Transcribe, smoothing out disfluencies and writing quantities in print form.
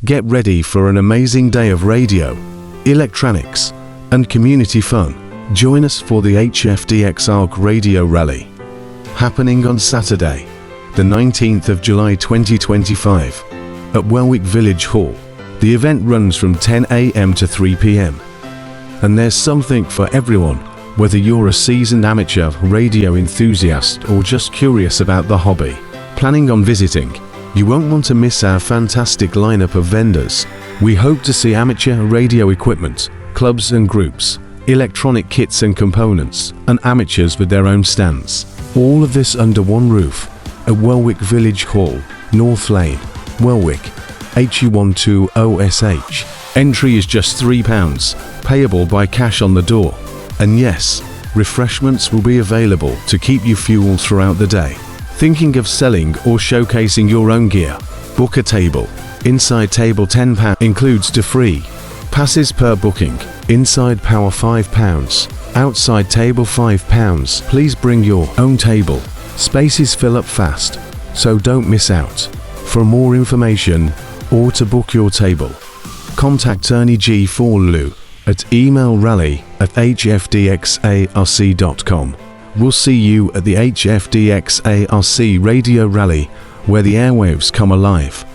Get ready for an amazing day of radio, electronics, and community fun. Join us for the HFDXARC Radio Rally, happening on Saturday, the 19th of July 2025, at Welwick Village Hall. The event runs from 10 AM to 3 PM, and there's something for everyone, whether you're a seasoned amateur radio enthusiast or just curious about the hobby. Planning on visiting? You won't want to miss our fantastic lineup of vendors. We hope to see amateur radio equipment, clubs and groups, electronic kits and components, and amateurs with their own stands. All of this under one roof at Welwick Village Hall, North Lane, Welwick, HU12OSH. Entry is just £3, payable by cash on the door. And yes, refreshments will be available to keep you fueled throughout the day. Thinking of selling or showcasing your own gear? Book a table. Inside table £10 includes to free passes per booking. Inside power £5. Outside table £5. Please bring your own table. Spaces fill up fast, so don't miss out. For more information or to book your table, contact Ernie G. Forlew at emailrally@hfdxarc.com. We'll see you at the HFDXARC Radio Rally, where the airwaves come alive.